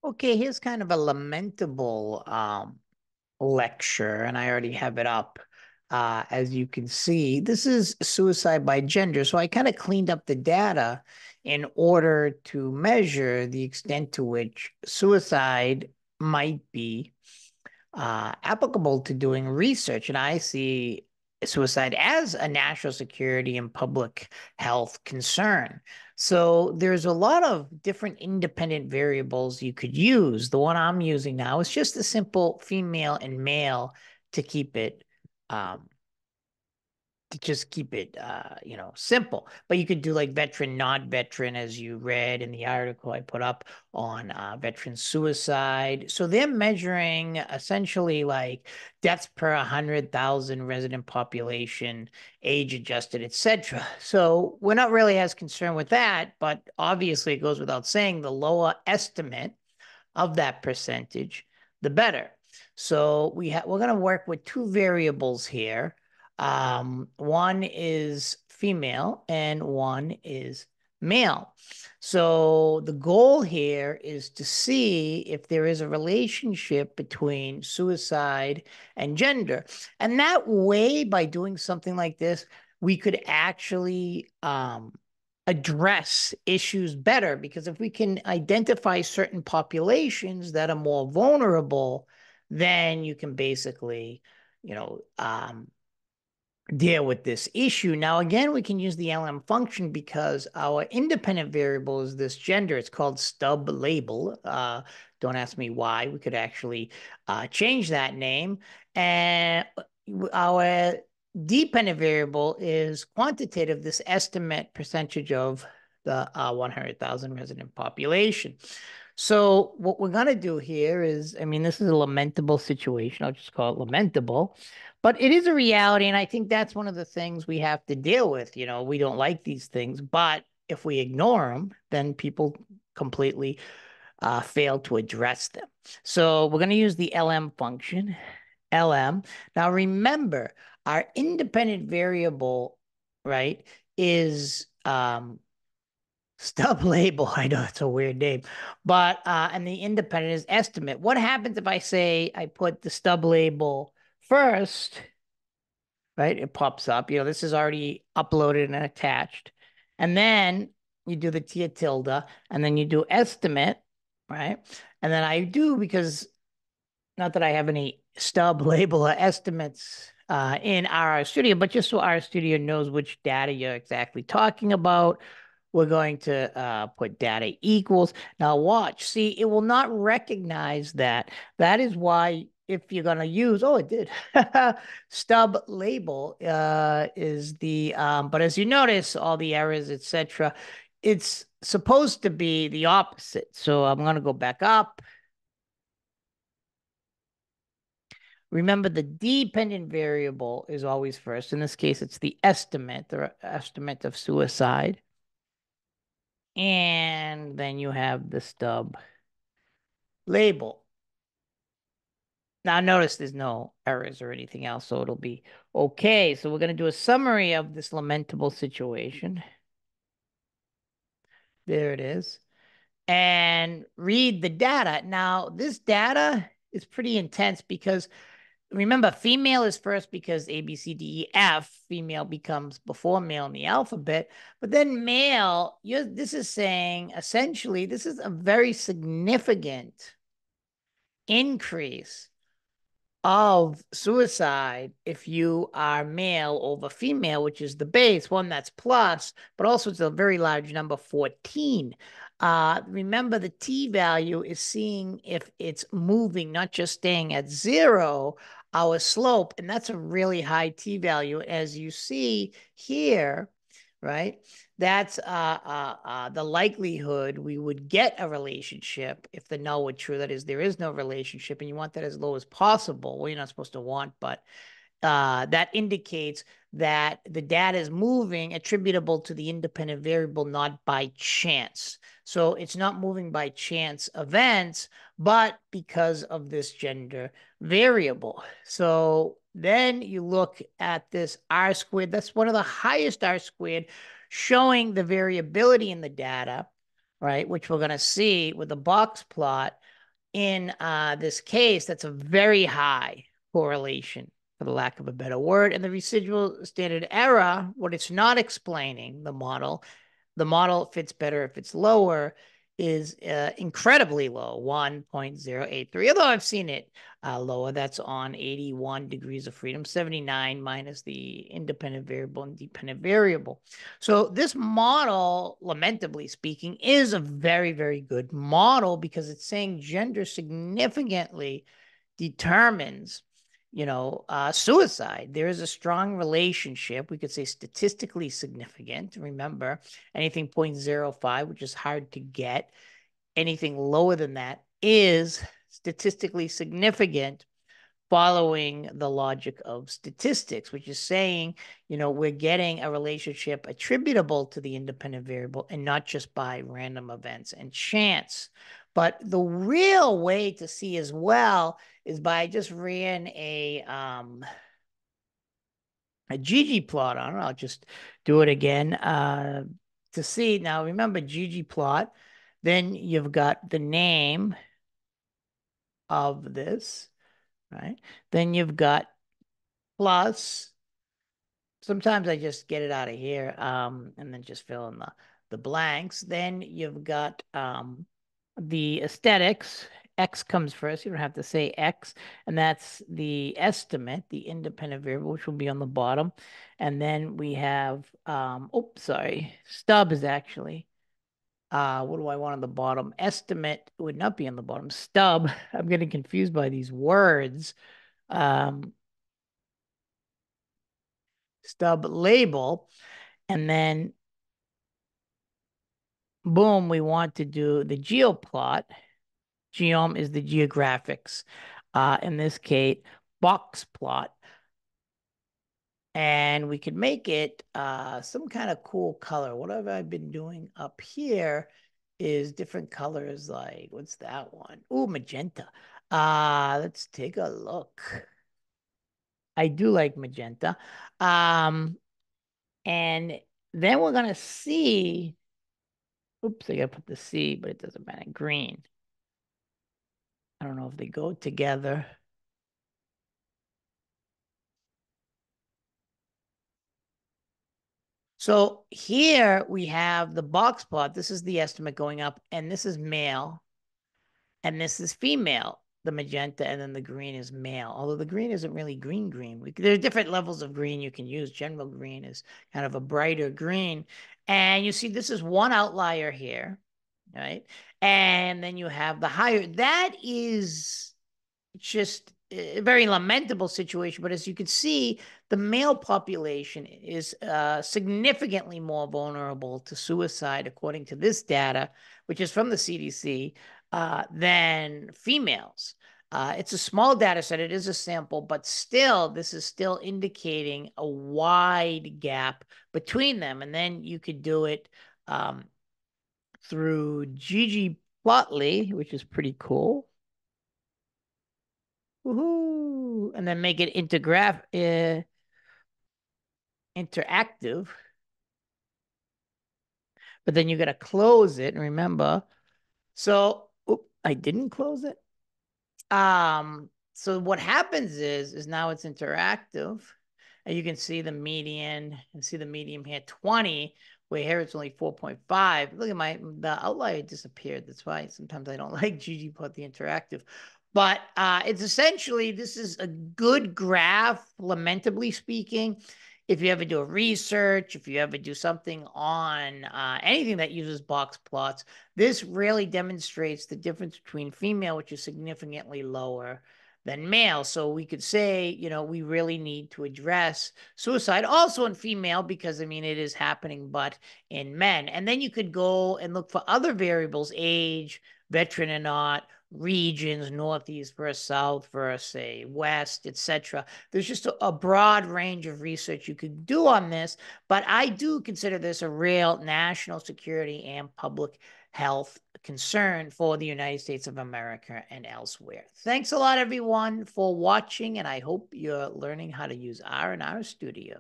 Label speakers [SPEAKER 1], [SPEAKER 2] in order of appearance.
[SPEAKER 1] Okay, here's kind of a lamentable lecture, and I already have it up. As you can see, this is suicide by gender. So I kind of cleaned up the data in order to measure the extent to which suicide might be applicable to doing research. And I see suicide as a national security and public health concern. So there's a lot of different independent variables you could use. The one I'm using now is just a simple female and male to keep it um, simple. But you could do like veteran, not veteran, as you read in the article I put up on veteran suicide. So they're measuring essentially like deaths per 100,000 resident population, age adjusted, etc. So we're not really as concerned with that, but obviously it goes without saying the lower estimate of that percentage, the better. So we're going to work with two variables here. One is female and one is male. So the goal here is to see if there is a relationship between suicide and gender. And that way, by doing something like this, we could actually address issues better, because if we can identify certain populations that are more vulnerable, then you can basically, you know, deal with this issue. Now, again, we can use the LM function because our independent variable is this gender. It's called stub label. Don't ask me why. We could actually change that name. And our dependent variable is quantitative, this estimate percentage of the 100,000 resident population. So what we're going to do here is, I mean, this is a lamentable situation. I'll just call it lamentable. But it is a reality, and I think that's one of the things we have to deal with. You know, we don't like these things, but if we ignore them, then people completely fail to address them. So we're going to use the LM function, LM. Now remember, our independent variable, right, is stub label. I know it's a weird name, but and the independent is estimate. What happens if I say I put the stub label first? Right? It pops up. You know, this is already uploaded and attached. And then you do the tia tilde, and then you do estimate, right? And then I do, because not that I have any stub label or estimates in RR Studio, but just so RR Studio knows which data you're exactly talking about, we're going to put data equals. Now watch, see, it will not recognize that. That is why if you're going to use, oh, it did. Stub label is the, but as you notice, all the errors, etc., it's supposed to be the opposite. So I'm going to go back up. Remember, the dependent variable is always first. In this case, it's the estimate of suicide. And then you have the stub label. Now notice there's no errors or anything else, so it'll be okay. So we're going to do a summary of this lamentable situation. There it is. And read the data. Now, this data is pretty intense because remember, female is first because A, B, C, D, E, F. Female becomes before male in the alphabet. But then male, this is saying essentially this is a very significant increase of suicide if you are male over female, which is the base one, that's plus, but also it's a very large number, 14. Remember, the t value is seeing if it's moving, not just staying at 0, our slope, and that's a really high t value, as you see here, right? That's the likelihood we would get a relationship if the null were true. That is, there is no relationship, and you want that as low as possible. Well, you're not supposed to want, but that indicates that the data is moving attributable to the independent variable, not by chance. So it's not moving by chance events, but because of this gender variable. So then you look at this R squared. That's one of the highest R squared, showing the variability in the data, right? Which we're going to see with the box plot. in this case, that's a very high correlation, for the lack of a better word. And the residual standard error, what it's not explaining, the model fits better if it's lower, is incredibly low, 1.083. Although I've seen it lower, that's on 81 degrees of freedom, 79 minus the independent variable and dependent variable. So this model, lamentably speaking, is a very, very good model because it's saying gender significantly determines suicide. There is a strong relationship. We could say statistically significant. Remember, anything 0.05, which is hard to get, anything lower than that is statistically significant following the logic of statistics, which is saying, we're getting a relationship attributable to the independent variable and not just by random events and chance. But the real way to see as well is by I just ran a ggplot on it. I'll just do it again to see. Now, remember ggplot, then you've got the name of this, right? Then you've got plus. Sometimes I just get it out of here and then just fill in the blanks. Then you've got the aesthetics. X comes first. You don't have to say X. And that's the estimate, the independent variable, which will be on the bottom. And then we have, stub is actually, what do I want on the bottom? Estimate would not be on the bottom. Stub, I'm getting confused by these words. Stub label. And then boom, we want to do the geoplot. Geom is the geographics. In this case, box plot. And we could make it some kind of cool color. What have I been doing up here is different colors like, what's that one? Ooh, magenta. Let's take a look. I do like magenta. And then we're going to see, oops, I got to put the C, but it doesn't matter, green. I don't know if they go together. So here we have the box plot. This is the estimate going up, and this is male, and this is female, the magenta, and then the green is male. Although the green isn't really green. There are different levels of green you can use. General green is kind of a brighter green. And you see this is one outlier here, right? And then you have the higher. That is just a very lamentable situation. But as you can see, the male population is significantly more vulnerable to suicide, according to this data, which is from the CDC, than females. It's a small data set. It is a sample, but still, this is still indicating a wide gap between them. And then you could do it through ggplotly, which is pretty cool. Woohoo! And then make it interactive. But then you got to close it. Remember. So, I didn't close it. So what happens is now it's interactive. And you can see the median and see the median here, 20, where here it's only 4.5. Look at the outlier disappeared. That's why sometimes I don't like ggplot the interactive. But it's essentially, this is a good graph, lamentably speaking. If you ever do a research, if you ever do something on anything that uses box plots, this really demonstrates the difference between female, which is significantly lower than male. So we could say, we really need to address suicide also in female because, it is happening, but in men. And then you could go and look for other variables, age, veteran or not, regions, northeast versus south versus say west, etc. There's just a broad range of research you could do on this, but I do consider this a real national security and public health concern for the United States of America and elsewhere. Thanks a lot, everyone, for watching, and I hope you're learning how to use R in R Studio.